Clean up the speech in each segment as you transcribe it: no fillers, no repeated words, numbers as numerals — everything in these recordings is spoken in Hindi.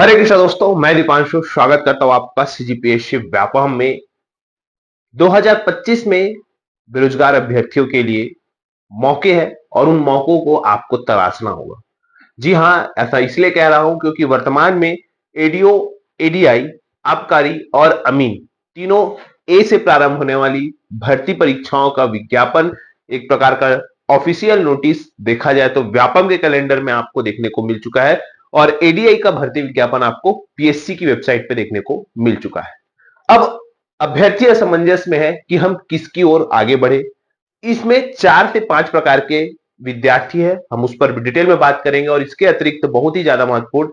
हरे कृष्णा दोस्तों, मैं दीपांशु स्वागत करता हूं आपका सीजीपीएससी व्यापम में। 2025 में बेरोजगार अभ्यर्थियों के लिए मौके हैं और उन मौकों को आपको तलाशना होगा। जी हां, ऐसा इसलिए कह रहा हूं क्योंकि वर्तमान में एडीओ, एडीआई, आबकारी और अमीन तीनों ए से प्रारंभ होने वाली भर्ती परीक्षाओं का विज्ञापन, एक प्रकार का ऑफिशियल नोटिस देखा जाए तो व्यापम के कैलेंडर में आपको देखने को मिल चुका है और एडीआई का भर्ती विज्ञापन आपको पीएससी की वेबसाइट पे देखने को मिल चुका है। अब अभ्यर्थी असमंजस में है कि हम किसकी ओर आगे बढ़े। इसमें 4 से 5 प्रकार के विद्यार्थी है, हम उस पर डिटेल में बात करेंगे और इसके अतिरिक्त बहुत ही ज्यादा महत्वपूर्ण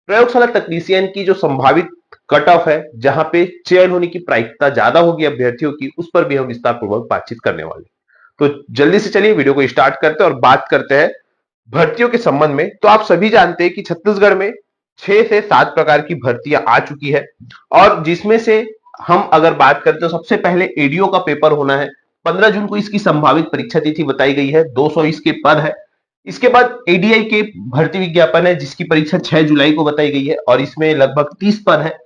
प्रयोगशाला तकनीशियन की जो संभावित कट ऑफ है, जहां पे चयन होने की प्रायिकता ज्यादा होगी अभ्यर्थियों की, उस पर भी हम विस्तार पूर्वक बातचीत करने वाले। तो जल्दी से चलिए वीडियो को स्टार्ट करते हैं और बात करते हैं भर्तियों के संबंध में। तो आप सभी जानते हैं कि छत्तीसगढ़ में 6 से 7 प्रकार की भर्तियां आ चुकी है और जिसमें से हम अगर बात करते तो सबसे पहले एडीओ का पेपर होना है। 15 जून को इसकी संभावित परीक्षा तिथि बताई गई है, 200 इसके पद है। इसके बाद एडीआई के भर्ती विज्ञापन है जिसकी परीक्षा 6 जुलाई को बताई गई है और इसमें लगभग 30 पद है।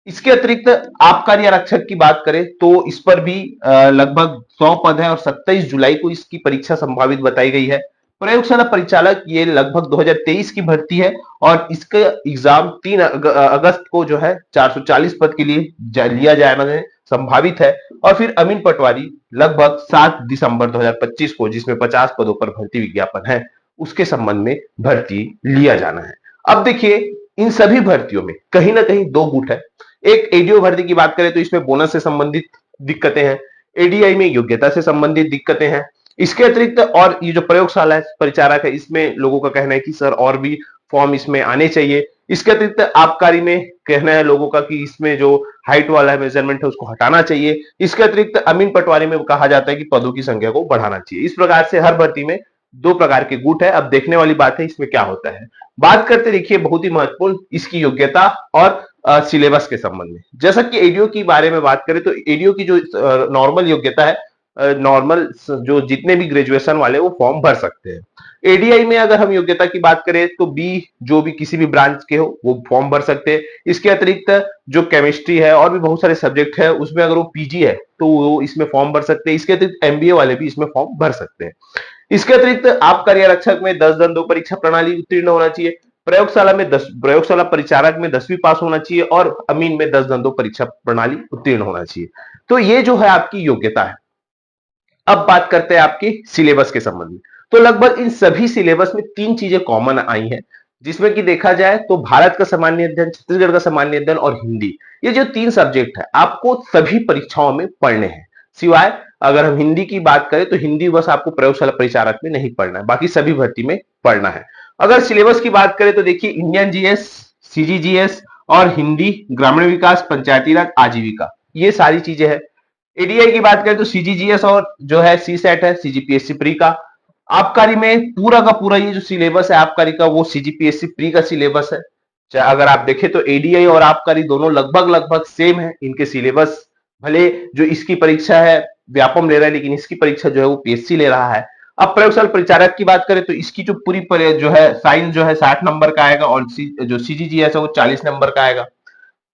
इसके अतिरिक्त आबकारी आरक्षक की बात करें तो इस पर भी लगभग 100 पद है और 27 जुलाई को इसकी परीक्षा संभावित बताई गई है। प्रयोगशाला परिचालक ये लगभग 2023 की भर्ती है और इसका एग्जाम 3 अगस्त को जो है 440 पद के लिए लिया जाना है, संभावित है। और फिर अमीन पटवारी लगभग 7 दिसंबर 2025 को, जिसमें 50 पदों पर भर्ती विज्ञापन है, उसके संबंध में भर्ती लिया जाना है। अब देखिए, इन सभी भर्तियों में कहीं ना कहीं दो गुट है। एक एडीओ भर्ती की बात करें तो इसमें बोनस से संबंधित दिक्कतें हैं, एडीआई में योग्यता से संबंधित दिक्कतें हैं। इसके अतिरिक्त और ये जो प्रयोगशाला है परिचारक है, इसमें लोगों का कहना है कि सर और भी फॉर्म इसमें आने चाहिए। इसके अतिरिक्त आबकारी में कहना है लोगों का कि इसमें जो हाइट वाला है, मेजरमेंट है, उसको हटाना चाहिए। इसके अतिरिक्त अमीन पटवारी में कहा जाता है कि पदों की संख्या को बढ़ाना चाहिए। इस प्रकार से हर भर्ती में दो प्रकार के गुट है। अब देखने वाली बात है इसमें क्या होता है। बात करते देखिए बहुत ही महत्वपूर्ण इसकी योग्यता और सिलेबस के संबंध में। जैसा कि एडीओ की बारे में बात करें तो एडीओ की जो नॉर्मल योग्यता है, नॉर्मल जो जितने भी ग्रेजुएशन वाले वो फॉर्म भर सकते हैं। एडीआई में अगर हम योग्यता की बात करें तो बी जो भी किसी भी ब्रांच के हो वो फॉर्म भर सकते हैं। इसके अतिरिक्त जो केमिस्ट्री है और भी बहुत सारे सब्जेक्ट है उसमें अगर वो पीजी है तो वो इसमें फॉर्म भर सकते हैं। इसके अतिरिक्त एमबीए वाले भी इसमें फॉर्म भर सकते हैं। इसके अतिरिक्त आबकारी आरक्षक में 10 दंडों परीक्षा प्रणाली उत्तीर्ण होना चाहिए। प्रयोगशाला में 10, प्रयोगशाला परिचारक में 10वीं पास होना चाहिए और अमीन में 10 दंडों परीक्षा प्रणाली उत्तीर्ण होना चाहिए। तो ये जो है आपकी योग्यता है। अब बात करते हैं आपके सिलेबस के संबंध में। तो लगभग इन सभी सिलेबस में 3 चीजें कॉमन आई हैं, जिसमें कि देखा जाए तो भारत का सामान्य अध्ययन, छत्तीसगढ़ का सामान्य अध्ययन और हिंदी, ये जो 3 सब्जेक्ट है आपको सभी परीक्षाओं में पढ़ने हैं। सिवाय अगर हम हिंदी की बात करें तो हिंदी बस आपको प्रयोगशाला परिचारक में नहीं पढ़ना है, बाकी सभी भर्ती में पढ़ना है। अगर सिलेबस की बात करें तो देखिए इंडियन जीएस, सीजीजीएस और हिंदी, ग्रामीण विकास, पंचायती राज, आजीविका, ये सारी चीजें हैं। एडीआई की बात करें तो सीजीजीएस और जो है सी सेट है, सीजीपीएससी प्री का। आबकारी में पूरा का पूरा ये जो सिलेबस है आबकारी का वो सीजीपीएससी प्री का सिलेबस है। चाहे अगर आप देखें तो एडीआई और आबकारी दोनों लगभग लगभग सेम है इनके सिलेबस। भले जो इसकी परीक्षा है व्यापम ले रहा है लेकिन इसकी परीक्षा जो है वो पीएससी ले रहा है। अब प्रयोगशाला परिचारक की बात करें तो इसकी जो पूरी जो है साइंस जो है 60 नंबर का आएगा और जो सीजीजीएस है वो 40 नंबर का आएगा।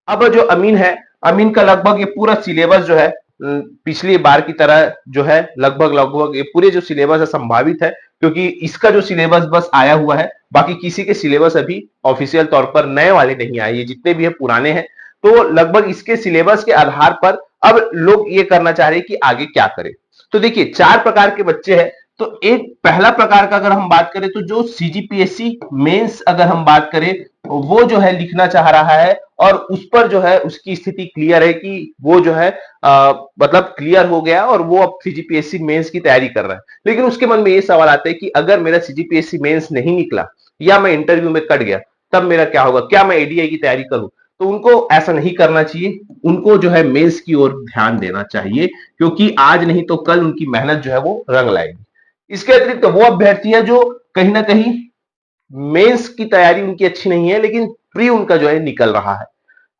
अब जो अमीन है, अमीन का लगभग ये पूरा सिलेबस जो है पिछली बार की तरह जो है लगभग लगभग ये पूरे जो सिलेबस है संभावित है, क्योंकि इसका जो सिलेबस बस आया हुआ है, बाकी किसी के सिलेबस अभी ऑफिशियल तौर पर नए वाले नहीं आए, ये जितने भी है पुराने हैं। तो लगभग इसके सिलेबस के आधार पर अब लोग ये करना चाह रहे हैं कि आगे क्या करें। तो देखिए 4 प्रकार के बच्चे हैं। तो एक पहला प्रकार का अगर हम बात करें तो जो सीजीपीएससी मेंस अगर हम बात करें वो जो है लिखना चाह रहा है और उस पर जो है उसकी स्थिति क्लियर है कि वो जो है मतलब क्लियर हो गया और वो अब सीजीपीएससी मेंस की तैयारी कर रहा है। लेकिन उसके मन में ये सवाल आता है कि अगर मेरा सीजीपीएससी मेंस नहीं निकला या मैं इंटरव्यू में कट गया तब मेरा क्या होगा, क्या मैं एडीआई की तैयारी करूं? तो उनको ऐसा नहीं करना चाहिए, उनको जो है मेंस की ओर ध्यान देना चाहिए, क्योंकि आज नहीं तो कल उनकी मेहनत जो है वो रंग लाएगी। इसके अतिरिक्त वो अभ्यर्थी है जो कहीं ना कहीं मेंस की तैयारी उनकी अच्छी नहीं है लेकिन प्री उनका जो है निकल रहा है।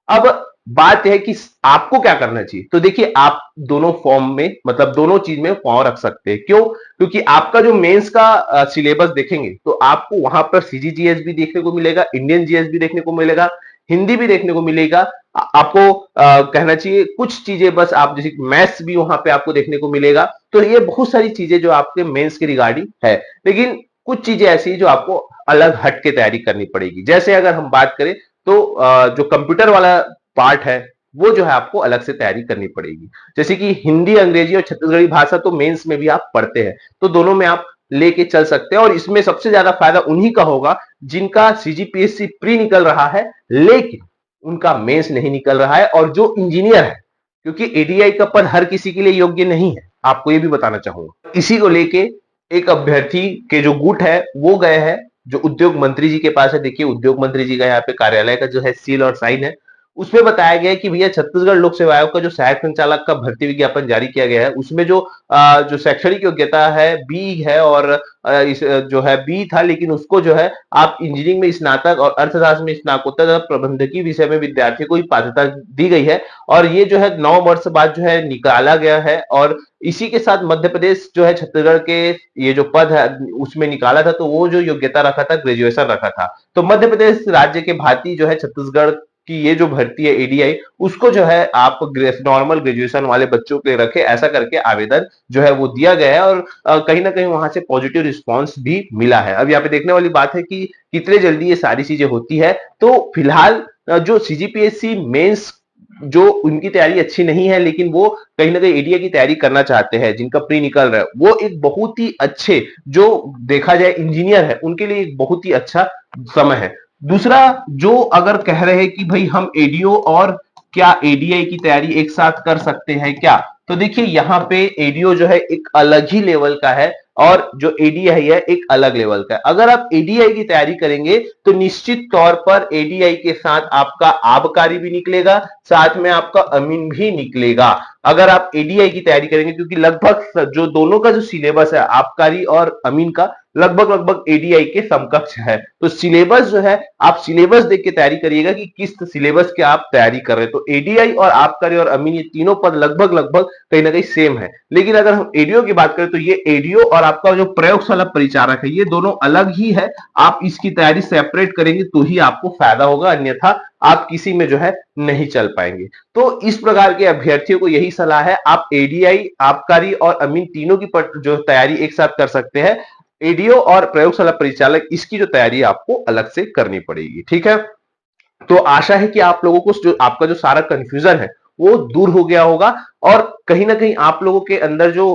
अब बात है कि आपको क्या करना चाहिए। तो देखिए आप दोनों फॉर्म में मतलब दोनों चीज में पांव रख सकते हैं। क्यों? क्योंकि आपका जो मेंस का सिलेबस देखेंगे तो आपको वहां पर सीजीजीएस भी देखने को मिलेगा, इंडियन जीएस भी देखने को मिलेगा, हिंदी भी देखने को मिलेगा। आपको कहना चाहिए कुछ चीजें बस आप जैसे मैथ्स भी वहां पे आपको देखने को मिलेगा। तो ये बहुत सारी चीजें जो आपके मेंस के रिगार्डिंग है, लेकिन कुछ चीजें ऐसी है जो आपको अलग हट के तैयारी करनी पड़ेगी। जैसे अगर हम बात करें तो जो कंप्यूटर वाला पार्ट है वो जो है आपको अलग से तैयारी करनी पड़ेगी। जैसे कि हिंदी, अंग्रेजी और छत्तीसगढ़ी भाषा तो मेंस में भी आप पढ़ते हैं, तो दोनों में आप लेके चल सकते हैं। और इसमें सबसे ज्यादा फायदा उन्हीं का होगा जिनका सीजीपीएससी प्री निकल रहा है लेकिन उनका मेंस नहीं निकल रहा है, और जो इंजीनियर है, क्योंकि एडीआई का पद हर किसी के लिए योग्य नहीं है, आपको ये भी बताना चाहूंगा। इसी को लेके एक अभ्यर्थी के जो गुट है वो गए हैं जो उद्योग मंत्री जी के पास है। देखिए उद्योग मंत्री जी का यहाँ पे कार्यालय का जो है सील और साइन है, उसमें बताया गया है कि भैया छत्तीसगढ़ लोक सेवा आयोग का जो सहायक संचालक का भर्ती विज्ञापन जारी किया गया है उसमें जो शैक्षणिक योग्यता है बी है, और इस जो है बी था, लेकिन उसको जो है आप इंजीनियरिंग में स्नातक और अर्थशास्त्र में स्नातकोत्तर तथा प्रबंधकीय विषय में विद्यार्थी को ही पात्रता दी गई है। और ये जो है 9 वर्ष बाद जो है निकाला गया है, और इसी के साथ मध्य प्रदेश जो है छत्तीसगढ़ के ये जो पद है उसमें निकाला था, तो वो जो योग्यता रखा था ग्रेजुएशन रखा था। तो मध्य प्रदेश राज्य के भांति जो है छत्तीसगढ़ कि ये जो भर्ती है एडीआई उसको जो है आप नॉर्मल ग्रेजुएशन वाले बच्चों के रखे, ऐसा करके आवेदन जो है वो दिया गया है। और कहीं ना कहीं वहां से पॉजिटिव रिस्पांस भी मिला है। अब यहाँ पे देखने वाली बात है कि कितने जल्दी ये सारी चीजें होती है। तो फिलहाल जो सीजीपीएससी मेंस जो उनकी तैयारी अच्छी नहीं है लेकिन वो कहीं ना कहीं एडीआई की तैयारी करना चाहते हैं, जिनका प्री निकल रहा है, वो एक बहुत ही अच्छे जो देखा जाए इंजीनियर है उनके लिए एक बहुत ही अच्छा समय है। दूसरा, जो अगर कह रहे हैं कि भाई हम एडीओ और क्या एडीआई की तैयारी एक साथ कर सकते हैं क्या, तो देखिए यहाँ पे एडीओ जो है एक अलग ही लेवल का है और जो एडीआई है एक अलग लेवल का है। अगर आप एडीआई की तैयारी करेंगे तो निश्चित तौर पर एडीआई के साथ आपका आबकारी भी निकलेगा, साथ में आपका अमीन भी निकलेगा अगर आप एडीआई की तैयारी करेंगे, क्योंकि लगभग जो दोनों का जो सिलेबस है आबकारी और अमीन का लगभग लगभग एडीआई के समकक्ष है। तो सिलेबस जो है आप सिलेबस देख के तैयारी करिएगा कि किस सिलेबस के आप तैयारी कर रहे हैं। तो एडीआई और आबकारी और अमीन ये तीनों पद लगभग लगभग कहीं ना कहीं सेम है। लेकिन अगर हम एडीओ की बात करें तो ये एडीओ और आपका जो प्रयोगशाला परिचारक है ये दोनों अलग ही है। आप इसकी तैयारी सेपरेट करेंगे तो ही आपको फायदा होगा, अन्यथा आप किसी में जो है नहीं चल पाएंगे। तो इस प्रकार के अभ्यर्थियों को यही सलाह है, आप एडीआई, आबकारी और अमीन तीनों की जो तैयारी एक साथ कर सकते हैं। एडीओ और प्रयोगशाला परिचालक इसकी जो तैयारी आपको अलग से करनी पड़ेगी। ठीक है, तो आशा है कि आप लोगों को जो आपका जो सारा कंफ्यूजन है वो दूर हो गया होगा, और कहीं ना कहीं आप लोगों के अंदर जो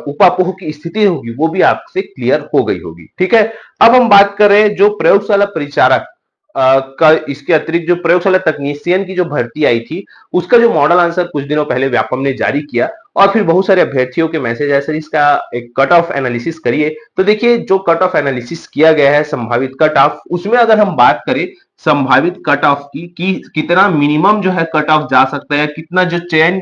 उपापोह की स्थिति होगी वो भी आपसे क्लियर हो गई होगी। ठीक है, अब हम बात कर रहे हैं जो प्रयोगशाला परिचारक का, इसके अतिरिक्त जो प्रयोगशाला तकनीशियन की जो भर्ती आई थी उसका जो मॉडल आंसर कुछ दिनों पहले व्यापम ने जारी किया, और फिर बहुत सारे अभ्यर्थियों के मैसेज है सर इसका एक कट ऑफ एनालिसिस करिए। तो देखिए जो कट ऑफ एनालिसिस किया गया है संभावित कट ऑफ, उसमें अगर हम बात करें संभावित कट ऑफ की कि कितना मिनिमम जो है कट ऑफ जा सकता है, कितना जो चयन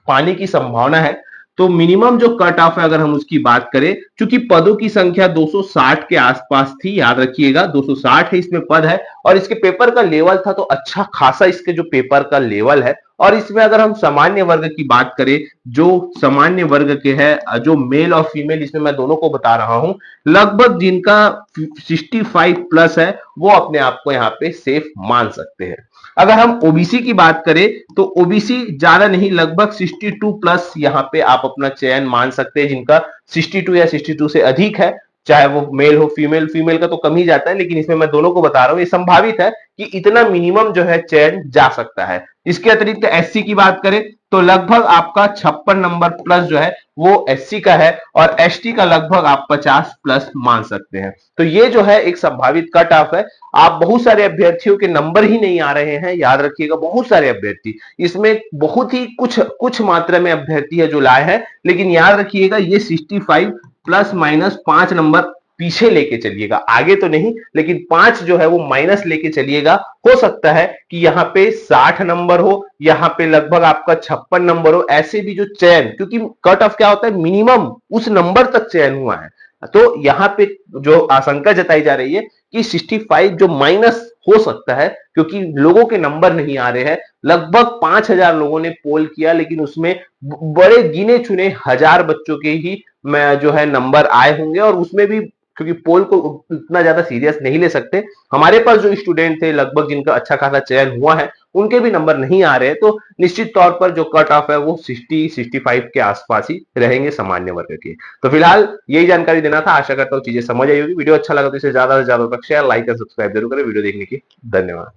पाने की संभावना है, तो मिनिमम जो कट ऑफ है अगर हम उसकी बात करें, क्योंकि पदों की संख्या 260 के आसपास थी, याद रखिएगा 260 है इसमें पद है, और इसके पेपर का लेवल था तो अच्छा खासा इसके जो पेपर का लेवल है। और इसमें अगर हम सामान्य वर्ग की बात करें, जो सामान्य वर्ग के हैं जो मेल और फीमेल, इसमें मैं दोनों को बता रहा हूं, लगभग जिनका 65 प्लस है वो अपने आप को यहाँ पे सेफ मान सकते हैं। अगर हम ओबीसी की बात करें तो ओबीसी ज्यादा नहीं, लगभग 62 प्लस यहाँ पे आप अपना चयन मान सकते हैं, जिनका 62 या 62 से अधिक है, चाहे वो मेल हो फीमेल, फीमेल का तो कम ही जाता है, लेकिन इसमें मैं दोनों को बता रहा हूं, ये संभावित है कि इतना मिनिमम जो है चयन जा सकता है। इसके अतिरिक्त एससी की बात करें तो लगभग आपका 56 नंबर प्लस जो है वो एससी का है, और एसटी का लगभग आप 50 प्लस मान सकते हैं। तो ये जो है एक संभावित कट ऑफ है। आप बहुत सारे अभ्यर्थियों के नंबर ही नहीं आ रहे हैं, याद रखिएगा बहुत सारे अभ्यर्थी, इसमें बहुत ही कुछ मात्रा में अभ्यर्थी है जो लाए हैं, लेकिन याद रखिएगा ये 65 प्लस माइनस 5 नंबर पीछे लेके चलिएगा, आगे तो नहीं लेकिन 5 जो है वो माइनस लेके चलिएगा। हो सकता है कि यहाँ पे 60 नंबर हो, यहाँ पे लगभग आपका 56 नंबर हो, ऐसे भी जो चयन, क्योंकि कट ऑफ क्या होता है मिनिमम उस नंबर तक चयन हुआ है, तो यहाँ पे जो आशंका जताई जा रही है कि 65 जो माइनस हो सकता है, क्योंकि लोगों के नंबर नहीं आ रहे हैं। लगभग 5000 लोगों ने पोल किया, लेकिन उसमें बड़े गिने चुने हजार बच्चों के ही जो है नंबर आए होंगे, और उसमें भी क्योंकि पोल को इतना ज्यादा सीरियस नहीं ले सकते। हमारे पास जो स्टूडेंट थे लगभग जिनका अच्छा खासा चयन हुआ है, उनके भी नंबर नहीं आ रहे, तो निश्चित तौर पर जो कट ऑफ है वो 60-65 के आसपास ही रहेंगे सामान्य वर्ग के। तो फिलहाल यही जानकारी देना था, आशा करता हूँ चीजें समझ आई होगी। वीडियो अच्छा लगा तो इसे ज्यादा से ज्यादा तक शेयर, लाइक और सब्सक्राइब जरूर करें। वीडियो देखने की धन्यवाद।